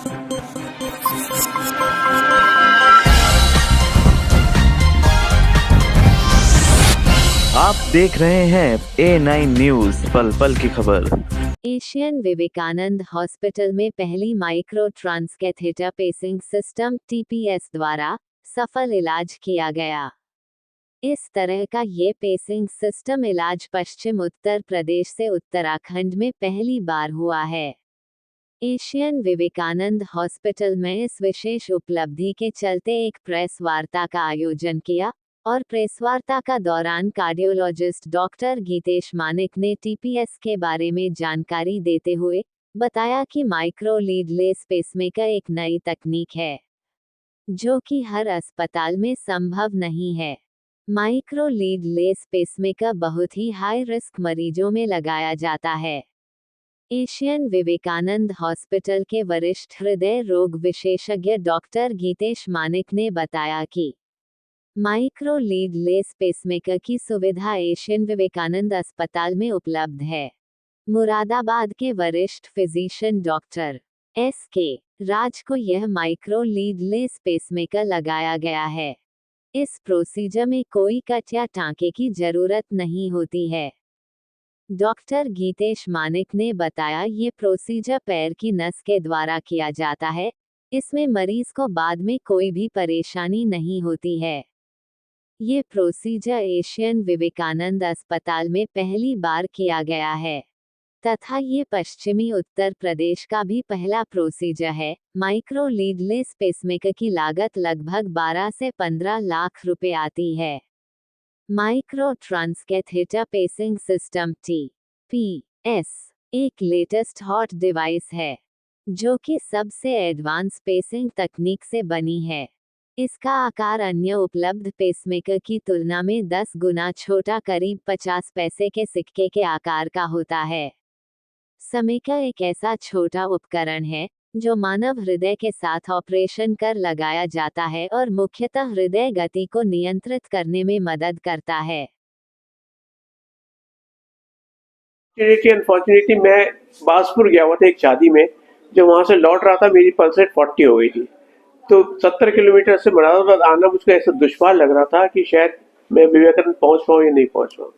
आप देख रहे हैं A9 न्यूज़, पल पल की खबर। एशियन विवेकानंद हॉस्पिटल में पहली micro transcatheter pacing system (TPS) द्वारा सफल इलाज किया गया। इस तरह का ये पेसिंग सिस्टम इलाज पश्चिम उत्तर प्रदेश से उत्तराखंड में पहली बार हुआ है। एशियन विवेकानंद हॉस्पिटल में इस विशेष उपलब्धि के चलते एक प्रेस वार्ता का आयोजन किया और प्रेस वार्ता का दौरान कार्डियोलॉजिस्ट डॉक्टर गीतेश मानिक ने TPS के बारे में जानकारी देते हुए बताया कि माइक्रो लीडलेस पेसमेकर एक नई तकनीक है जो कि हर अस्पताल में संभव नहीं है। माइक्रो लीडलेस पेसमेकर बहुत ही हाई रिस्क मरीजों में लगाया जाता है। एशियन विवेकानंद हॉस्पिटल के वरिष्ठ हृदय रोग विशेषज्ञ डॉक्टर गीतेश मानिक ने बताया कि माइक्रो लीडलेस पेसमेकर की सुविधा एशियन विवेकानंद अस्पताल में उपलब्ध है। मुरादाबाद के वरिष्ठ फिजिशियन डॉक्टर SK राज को यह माइक्रो लीडलेस पेसमेकर लगाया गया है। इस प्रोसीजर में कोई कट या टांके की जरूरत नहीं होती है। डॉक्टर गीतेश मानिक ने बताया ये प्रोसीजर पैर की नस के द्वारा किया जाता है। इसमें मरीज को बाद में कोई भी परेशानी नहीं होती है। ये प्रोसीजर एशियन विवेकानंद अस्पताल में पहली बार किया गया है तथा ये पश्चिमी उत्तर प्रदेश का भी पहला प्रोसीजर है। माइक्रो लीडलेस पेसमेकर की लागत लगभग 12 से 15 लाख रुपए आती है। Micro transcatheter pacing system TPS एक लेटेस्ट हॉट डिवाइस है जो कि सबसे एडवांस पेसिंग तकनीक से बनी है। इसका आकार अन्य उपलब्ध पेसमेकर की तुलना में 10 गुना छोटा, करीब 50 पैसे के सिक्के के आकार का होता है। पेसमेकर एक ऐसा छोटा उपकरण है जो मानव हृदय के साथ ऑपरेशन कर लगाया जाता है और मुख्यतः हृदय गति को नियंत्रित करने में मदद करता है। अनफॉर्चुनेटली मैं बासपुर गया हुआ था एक शादी में, जब वहां से लौट रहा था मेरी पल्स रेट 40 हो गई थी। तो 70 किलोमीटर से मुरादाबाद आना मुझको ऐसा दुश्वार लग रहा था कि शायद मैं विवेकानंद पहुंच पाऊँ या नहीं पहुंच पाऊँ।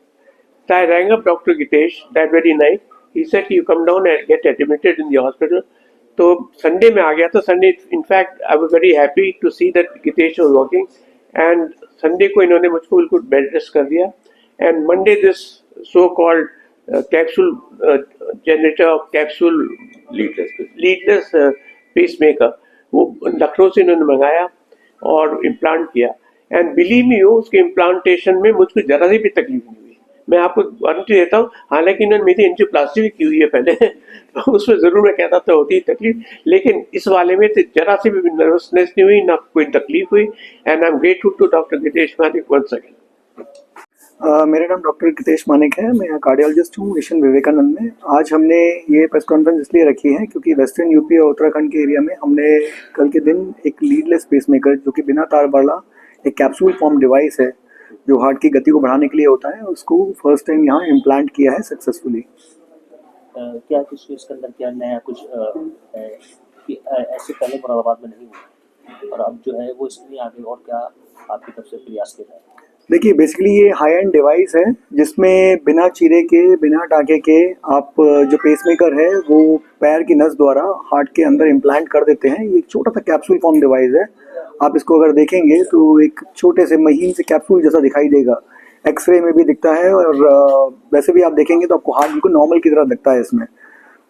So I rang up Dr. Gitesh that very night. He said you come down and get admitted in the hospital. तो संडे में आ गया था। Sunday in fact I was very happy to see that Gitesh was working, and Sunday को इन्होंने मुझको बिल्कुल bed rest कर दिया। And Monday this so called capsule generator, capsule leadless pacemaker, वो लखनऊ से इन्होंने मंगाया और इम्प्लांट किया। एंड बिलीव मी हो, उसके इम्प्लांटेशन में मुझको जरा सी भी तकलीफ नहीं हुई। मैं आपको गारंटी देता हूँ, हालांकि इन्होंने मेरी एंजियोप्लास्टी भी की हुई है पहले तो उसमें जरूर मैं कहता तो होती तकलीफ, लेकिन इस वाले में तो जरा सी भी नर्वसनेस नहीं हुई, ना कोई तकलीफ हुई। And I am grateful to doctor Gitesh Manik once again. मेरा नाम डॉक्टर गितेश मानिक है, मैं कार्डियोलॉजिस्ट हूँ एशियन विवेकानंद में। आज हमने ये प्रेस कॉन्फ्रेंस इसलिए रखी है क्योंकि वेस्टर्न यूपी और उत्तराखंड के एरिया में हमने कल के दिन एक लीडलेस पेसमेकर, जो कि बिना तार वाला एक कैप्सूल फॉर्म डिवाइस है जो हार्ट की गति को बढ़ाने के लिए होता है, उसको फर्स्ट टाइम यहाँ इम्प्लांट किया है सक्सेसफुली। क्या कुछ इसके अंदर क्या नया कुछ है कि ऐसे पहले मुरादाबाद में नहीं हुआ और अब जो है वो इसमें आगे, और क्या आपकी तरफ से प्रयास किया जाए? देखिए, बेसिकली ये हाई एंड डिवाइस है जिसमें बिना चीरे के, बिना टाँके के आप जो पेसमेकर है वो पैर की नस द्वारा हार्ट के अंदर इम्प्लांट कर देते हैं। ये एक छोटा सा कैप्सूल फॉर्म डिवाइस है। आप इसको अगर देखेंगे तो एक छोटे से महीन से कैप्सूल जैसा दिखाई देगा, एक्सरे में भी दिखता है, और वैसे भी आप देखेंगे तो आपको हार्ट बिल्कुल नॉर्मल की तरह दिखता है इसमें।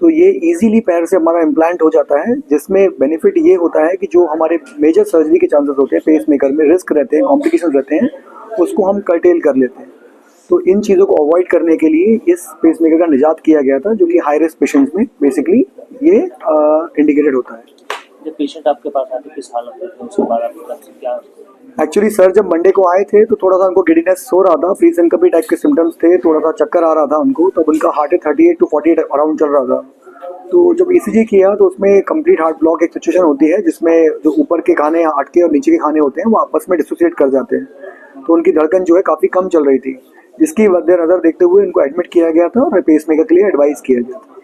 तो ये इजीली पैर से हमारा इम्प्लांट हो जाता है, जिसमें बेनिफिट ये होता है कि जो हमारे मेजर सर्जरी के चांसेस होते हैं पेसमेकर में, रिस्क रहते हैं, कॉम्प्लिकेशन रहते हैं, उसको हम कर्टेल कर लेते हैं। तो इन चीज़ों को अवॉइड करने के लिए इस पेसमेकर का निजात किया गया था, जो कि हाई रिस्क पेशेंट्स में बेसिकली ये इंडिकेटेड होता है। जब पेशेंट आपके पास आते किस हालत में थे, उसके बाद आपकी तरफ से क्या? एक्चुअली सर जब मंडे को आए थे तो थोड़ा सा उनको गिडीनेस हो रहा था, फ्री सिनकोपी टाइप के सिम्टम्स थे, थोड़ा सा चक्कर आ रहा था उनको, तब उनका हार्ट रेट 38 to 48 अराउंड चल रहा था। तो जब ECG किया तो उसमें कंप्लीट हार्ट ब्लॉक एक सिचुएशन होती है जिसमें जो ऊपर के खाने, हार्ट के और नीचे के खाने होते हैं, वो आपस में डिसोसिएट कर जाते हैं। तो उनकी धड़कन जो है काफ़ी कम चल रही थी, जिसकी मद्देनजर देखते हुए इनको एडमिट किया गया था और पेसमेकर के लिए एडवाइस किया गया था।